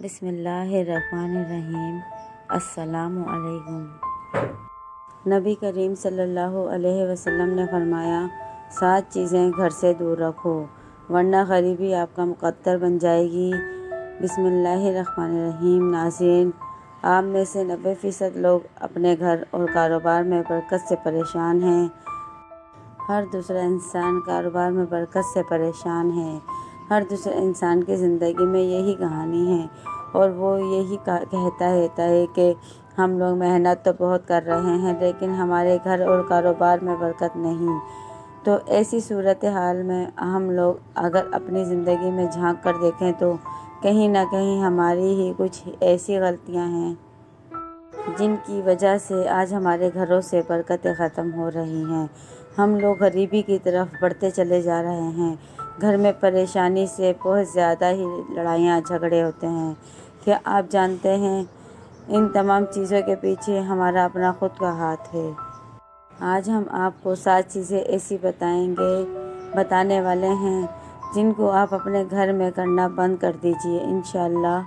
بسم اللہ الرحمن الرحیم۔ السلام علیکم۔ نبی کریم صلی اللہ علیہ وسلم نے فرمایا 7 چیزیں گھر سے دور رکھو ورنہ غریبی آپ کا مقدر بن جائے گی۔ بسم اللہ الرحمن الرحیم۔ ناظرین، آپ میں سے 90% لوگ اپنے گھر اور کاروبار میں برکت سے پریشان ہیں۔ ہر دوسرا انسان کاروبار میں برکت سے پریشان ہے۔ ہر دوسرے انسان کی زندگی میں یہی کہانی ہے اور وہ یہی کہتا رہتا ہے کہ ہم لوگ محنت تو بہت کر رہے ہیں لیکن ہمارے گھر اور کاروبار میں برکت نہیں۔ تو ایسی صورتحال میں ہم لوگ اگر اپنی زندگی میں جھانک کر دیکھیں تو کہیں نہ کہیں ہماری ہی کچھ ایسی غلطیاں ہیں جن کی وجہ سے آج ہمارے گھروں سے برکتیں ختم ہو رہی ہیں۔ ہم لوگ غریبی کی طرف بڑھتے چلے جا رہے ہیں۔ گھر میں پریشانی سے بہت زیادہ ہی لڑائیاں جھگڑے ہوتے ہیں۔ کیا آپ جانتے ہیں ان تمام چیزوں کے پیچھے ہمارا اپنا خود کا ہاتھ ہے۔ آج ہم آپ کو 7 چیزیں ایسی بتانے والے ہیں جن کو آپ اپنے گھر میں کرنا بند کر دیجئے۔ انشاءاللہ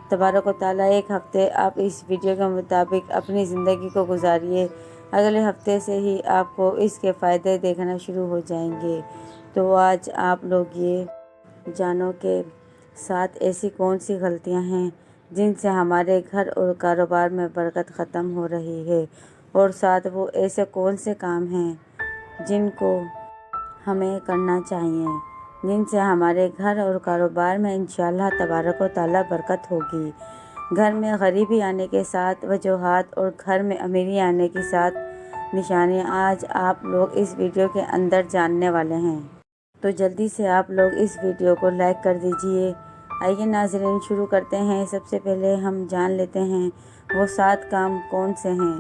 تبارک و تعالیٰ ایک ہفتے آپ اس ویڈیو کے مطابق اپنی زندگی کو گزاریے، اگلے ہفتے سے ہی آپ کو اس کے فائدے دیکھنا شروع ہو جائیں گے۔ تو آج آپ لوگ یہ جانو کہ 7 ایسی کون سی غلطیاں ہیں جن سے ہمارے گھر اور کاروبار میں برکت ختم ہو رہی ہے، اور 7 وہ ایسے کون سے کام ہیں جن کو ہمیں کرنا چاہیے، جن سے ہمارے گھر اور کاروبار میں انشاءاللہ تبارک و تعالیٰ برکت ہوگی۔ گھر میں غریبی آنے کے 7 وجوہات اور گھر میں امیری آنے کی 7 نشانیاں آج آپ لوگ اس ویڈیو کے اندر جاننے والے ہیں۔ تو جلدی سے آپ لوگ اس ویڈیو کو لائک کر دیجئے۔ آئیے ناظرین شروع کرتے ہیں۔ سب سے پہلے ہم جان لیتے ہیں وہ 7 کام کون سے ہیں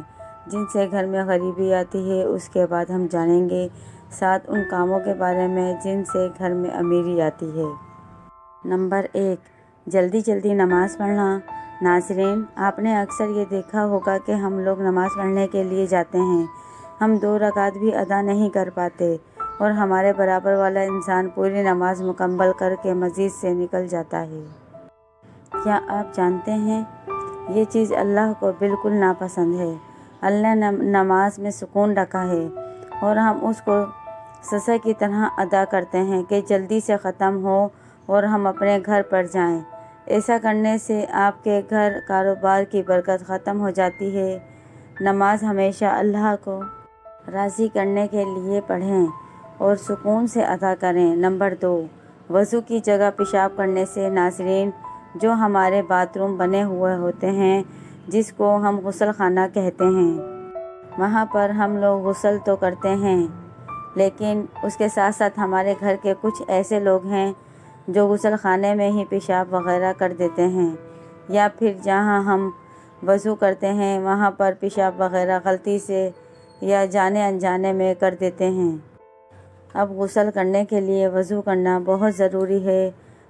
جن سے گھر میں غریبی آتی ہے۔ اس کے بعد ہم جانیں گے 7 ان کاموں کے بارے میں جن سے گھر میں امیری آتی ہے۔ نمبر 1، جلدی نماز پڑھنا۔ ناظرین، آپ نے اکثر یہ دیکھا ہوگا کہ ہم لوگ نماز پڑھنے کے لیے جاتے ہیں، ہم 2 رکعت بھی ادا نہیں کر پاتے اور ہمارے برابر والا انسان پوری نماز مکمل کر کے مسجد سے نکل جاتا ہے۔ کیا آپ جانتے ہیں یہ چیز اللہ کو بالکل ناپسند ہے۔ اللہ نے نماز میں سکون رکھا ہے اور ہم اس کو سزا کی طرح ادا کرتے ہیں کہ جلدی سے ختم ہو اور ہم اپنے گھر پر جائیں۔ ایسا کرنے سے آپ کے گھر کاروبار کی برکت ختم ہو جاتی ہے۔ نماز ہمیشہ اللہ کو راضی کرنے کے لیے پڑھیں اور سکون سے ادا کریں۔ نمبر 2، وضو کی جگہ پیشاب کرنے سے۔ ناظرین، جو ہمارے باتھ روم بنے ہوئے ہوتے ہیں جس کو ہم غسل خانہ کہتے ہیں، وہاں پر ہم لوگ غسل تو کرتے ہیں لیکن اس کے ساتھ ساتھ ہمارے گھر کے کچھ ایسے لوگ ہیں جو غسل خانے میں ہی پیشاب وغیرہ کر دیتے ہیں، یا پھر جہاں ہم وضو کرتے ہیں وہاں پر پیشاب وغیرہ غلطی سے یا جانے انجانے میں کر دیتے ہیں۔ اب غسل کرنے کے لیے وضو کرنا بہت ضروری ہے۔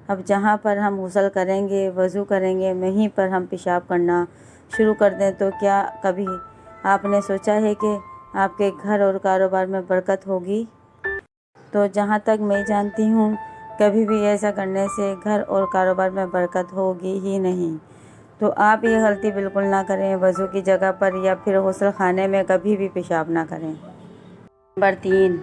اب جہاں پر ہم غسل کریں گے، وضو کریں گے، وہیں پر ہم پیشاب کرنا شروع کر دیں تو کیا کبھی آپ نے سوچا ہے کہ آپ کے گھر اور کاروبار میں برکت ہوگی؟ تو جہاں تک میں جانتی ہوں کبھی بھی ایسا کرنے سے گھر اور کاروبار میں برکت ہوگی ہی نہیں۔ تو آپ یہ غلطی بالکل نہ کریں، وضو کی جگہ پر یا پھر غسل خانے میں کبھی بھی پیشاب نہ کریں۔ نمبر 3،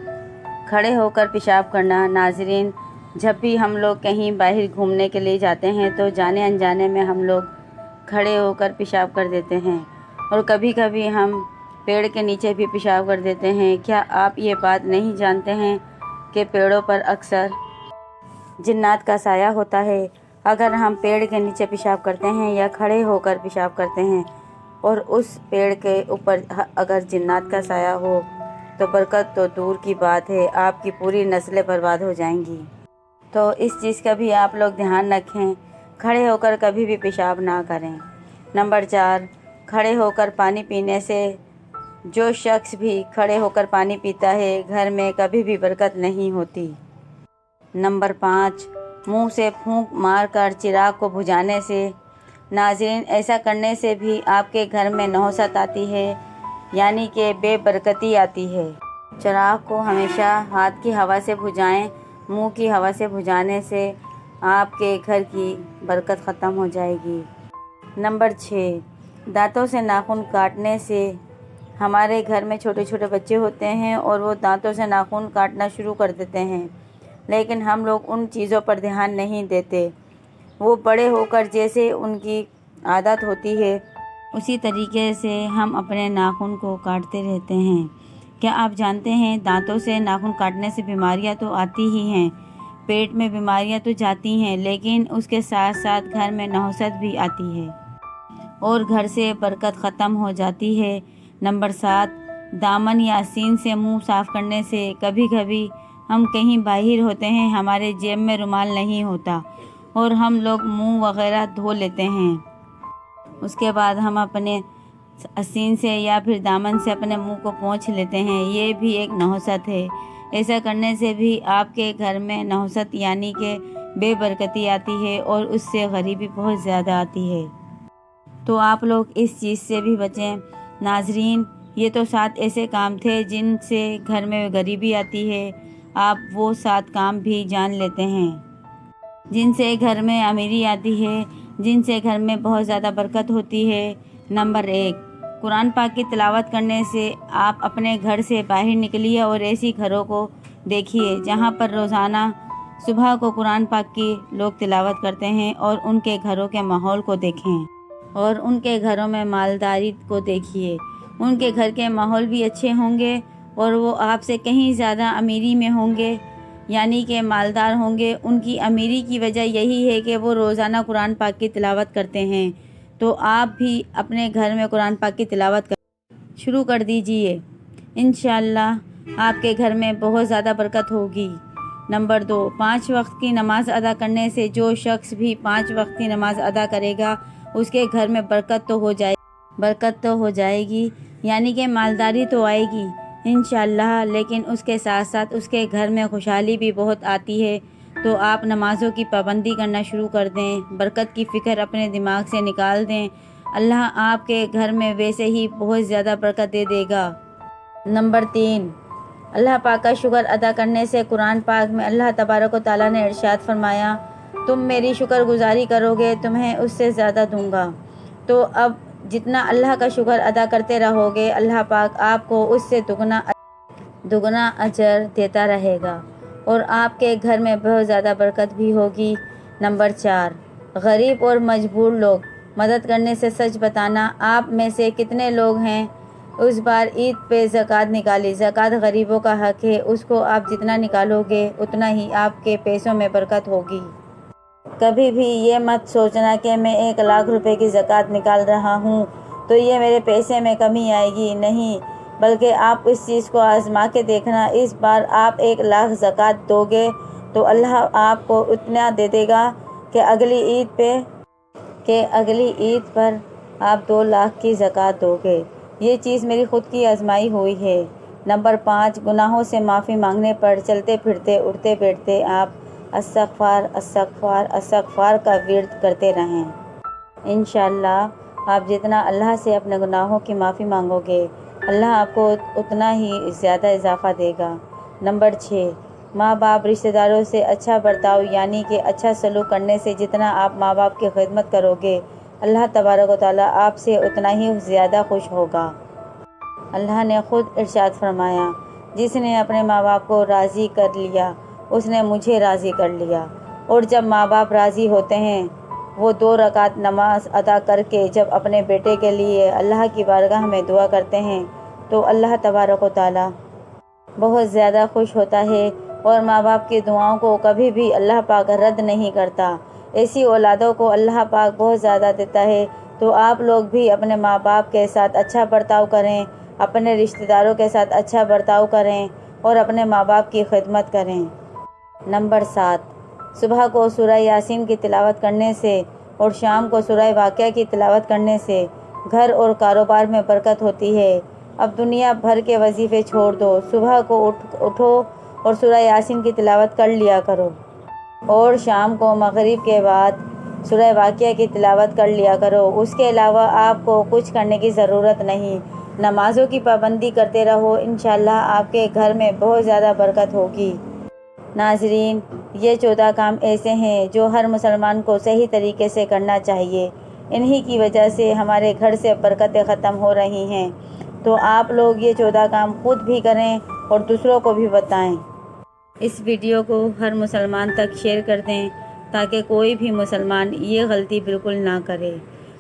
کھڑے ہو کر پیشاب کرنا۔ ناظرین، جب بھی ہم لوگ کہیں باہر گھومنے کے لیے جاتے ہیں تو جانے انجانے میں ہم لوگ کھڑے ہو کر پیشاب کر دیتے ہیں اور کبھی کبھی ہم پیڑ کے نیچے بھی پیشاب کر دیتے ہیں۔ کیا آپ یہ بات نہیں جانتے ہیں کہ پیڑوں پر اکثر جنات کا سایہ ہوتا ہے؟ اگر ہم پیڑ کے نیچے پیشاب کرتے ہیں یا کھڑے ہو کر پیشاب کرتے ہیں اور اس پیڑ کے اوپر اگر جنات کا سایہ ہو تو برکت تو دور کی بات ہے، آپ کی پوری نسلیں برباد ہو جائیں گی۔ تو اس چیز کا بھی آپ لوگ دھیان رکھیں، کھڑے ہو کر کبھی بھی پیشاب نہ کریں۔ نمبر 4، کھڑے ہو کر پانی پینے سے۔ جو شخص بھی کھڑے ہو کر پانی پیتا ہے گھر میں کبھی بھی برکت نہیں ہوتی۔ نمبر 5، منہ سے پھونک مار کر چراغ کو بجھانے سے۔ ناظرین، ایسا کرنے سے بھی آپ کے گھر میں نحوست آتی ہے، یعنی کہ بے برکتی آتی ہے۔ چراغ کو ہمیشہ ہاتھ کی ہوا سے بجھائیں، منہ کی ہوا سے بجھانے سے آپ کے گھر کی برکت ختم ہو جائے گی۔ نمبر 6، دانتوں سے ناخن کاٹنے سے ہمارے گھر میں چھوٹے چھوٹے بچے ہوتے ہیں اور وہ دانتوں سے ناخن کاٹنا شروع کر دیتے ہیں، لیکن ہم لوگ ان چیزوں پر دھیان نہیں دیتے۔ وہ بڑے ہو کر جیسے ان کی عادت ہوتی ہے اسی طریقے سے ہم اپنے ناخن کو کاٹتے رہتے ہیں۔ کیا آپ جانتے ہیں دانتوں سے ناخن کاٹنے سے بیماریاں تو آتی ہی ہیں، پیٹ میں بیماریاں تو جاتی ہیں، لیکن اس کے ساتھ ساتھ گھر میں نحوست بھی آتی ہے اور گھر سے برکت ختم ہو جاتی ہے۔ نمبر 7، دامن یا سین سے منہ صاف کرنے سے کبھی کبھی ہم کہیں باہر ہوتے ہیں، ہمارے جیب میں رومال نہیں ہوتا اور ہم لوگ منہ وغیرہ دھو لیتے ہیں، اس کے بعد ہم اپنے سین سے یا پھر دامن سے اپنے منہ کو پونچھ لیتے ہیں، یہ بھی ایک نحوست ہے۔ ایسا کرنے سے بھی آپ کے گھر میں نحوست یعنی کہ بے برکتی آتی ہے اور اس سے غریبی بہت زیادہ آتی ہے، تو آپ لوگ اس چیز سے بھی بچیں۔ ناظرین، یہ تو 7 ایسے کام تھے جن سے گھر میں غریبی آتی ہے، آپ وہ 7 کام بھی جان لیتے ہیں جن سے گھر میں امیری آتی ہے، جن سے گھر میں بہت زیادہ برکت ہوتی ہے۔ نمبر 1، قرآن پاک کی تلاوت کرنے سے آپ اپنے گھر سے باہر نکلیے اور ایسی گھروں کو دیکھیے جہاں پر روزانہ صبح کو قرآن پاک کی لوگ تلاوت کرتے ہیں، اور ان کے گھروں کے ماحول کو دیکھیں اور ان کے گھروں میں مالداری کو دیکھیے۔ ان کے گھر کے ماحول بھی اچھے ہوں گے اور وہ آپ سے کہیں زیادہ امیری میں ہوں گے، یعنی کہ مالدار ہوں گے۔ ان کی امیری کی وجہ یہی ہے کہ وہ روزانہ قرآن پاک کی تلاوت کرتے ہیں، تو آپ بھی اپنے گھر میں قرآن پاک کی تلاوت شروع کر دیجئے، انشاءاللہ آپ کے گھر میں بہت زیادہ برکت ہوگی۔ نمبر 2، 5 وقت کی نماز ادا کرنے سے جو شخص بھی 5 وقت کی نماز ادا کرے گا اس کے گھر میں برکت تو ہو جائے گی، یعنی کہ مالداری تو آئے گی انشاءاللہ، لیکن اس کے ساتھ ساتھ اس کے گھر میں خوشحالی بھی بہت آتی ہے۔ تو آپ نمازوں کی پابندی کرنا شروع کر دیں، برکت کی فکر اپنے دماغ سے نکال دیں، اللہ آپ کے گھر میں ویسے ہی بہت زیادہ برکت دے دے گا۔ نمبر 3، اللہ پاک کا شکر ادا کرنے سے قرآن پاک میں اللہ تبارک و تعالیٰ نے ارشاد فرمایا، تم میری شکر گزاری کرو گے تمہیں اس سے زیادہ دوں گا۔ تو اب جتنا اللہ کا شکر ادا کرتے رہو گے اللہ پاک آپ کو اس سے دگنا اجر دیتا رہے گا اور آپ کے گھر میں بہت زیادہ برکت بھی ہوگی۔ نمبر 4، غریب اور مجبور لوگ مدد کرنے سے سچ بتانا، آپ میں سے کتنے لوگ ہیں اس بار عید پہ زکوٰۃ نکالی؟ زکوٰۃ غریبوں کا حق ہے، اس کو آپ جتنا نکالو گے اتنا ہی آپ کے پیسوں میں برکت ہوگی۔ کبھی بھی یہ مت سوچنا کہ میں 1 لاکھ روپے کی زکوٰۃ نکال رہا ہوں تو یہ میرے پیسے میں کمی آئے گی، نہیں، بلکہ آپ اس چیز کو آزما کے دیکھنا، اس بار آپ 1 لاکھ زکوٰۃ دو گے تو اللہ آپ کو اتنا دے دے گا کہ اگلی عید پر آپ 2 لاکھ کی زکوٰۃ دو گے۔ یہ چیز میری خود کی آزمائی ہوئی ہے۔ نمبر 5، گناہوں سے معافی مانگنے پر چلتے پھرتے اٹھتے بیٹھتے آپ استغفار استغفار استغفار کا ورد کرتے رہیں، انشاءاللہ آپ جتنا اللہ سے اپنے گناہوں کی معافی مانگو گے اللہ آپ کو اتنا ہی زیادہ اضافہ دے گا۔ نمبر 6، ماں باپ رشتہ داروں سے اچھا برتاؤ یعنی کہ اچھا سلوک کرنے سے جتنا آپ ماں باپ کی خدمت کرو گے اللہ تبارک و تعالیٰ آپ سے اتنا ہی زیادہ خوش ہوگا۔ اللہ نے خود ارشاد فرمایا، جس نے اپنے ماں باپ کو راضی کر لیا اس نے مجھے راضی کر لیا۔ اور جب ماں باپ راضی ہوتے ہیں وہ 2 رکعت نماز ادا کر کے جب اپنے بیٹے کے لیے اللہ کی بارگاہ میں دعا کرتے ہیں تو اللہ تبارک و تعالیٰ بہت زیادہ خوش ہوتا ہے اور ماں باپ کی دعاؤں کو کبھی بھی اللہ پاک رد نہیں کرتا۔ ایسی اولادوں کو اللہ پاک بہت زیادہ دیتا ہے، تو آپ لوگ بھی اپنے ماں باپ کے ساتھ اچھا برتاؤ کریں، اپنے رشتہ داروں کے ساتھ اچھا برتاؤ کریں اور اپنے ماں باپ کی خدمت کریں۔ نمبر 7، صبح کو سورہ یاسین کی تلاوت کرنے سے اور شام کو سورہ واقعہ کی تلاوت کرنے سے گھر اور کاروبار میں برکت ہوتی ہے۔ اب دنیا بھر کے وظیفے چھوڑ دو، صبح کو اٹھو اور سورہ یاسین کی تلاوت کر لیا کرو اور شام کو مغرب کے بعد سورہ واقعہ کی تلاوت کر لیا کرو۔ اس کے علاوہ آپ کو کچھ کرنے کی ضرورت نہیں، نمازوں کی پابندی کرتے رہو، انشاءاللہ آپ کے گھر میں بہت زیادہ برکت ہوگی۔ ناظرین، یہ 14 کام ایسے ہیں جو ہر مسلمان کو صحیح طریقے سے کرنا چاہیے، انہی کی وجہ سے ہمارے گھر سے برکتیں ختم ہو رہی ہیں۔ تو آپ لوگ یہ 14 کام خود بھی کریں اور دوسروں کو بھی بتائیں۔ اس ویڈیو کو ہر مسلمان تک شیئر کر دیں تاکہ کوئی بھی مسلمان یہ غلطی بالکل نہ کرے۔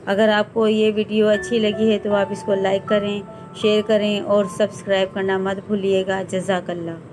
اگر آپ کو یہ ویڈیو اچھی لگی ہے تو آپ اس کو لائک کریں، شیئر کریں اور سبسکرائب کرنا مت بھولیے گا۔ جزاک اللہ۔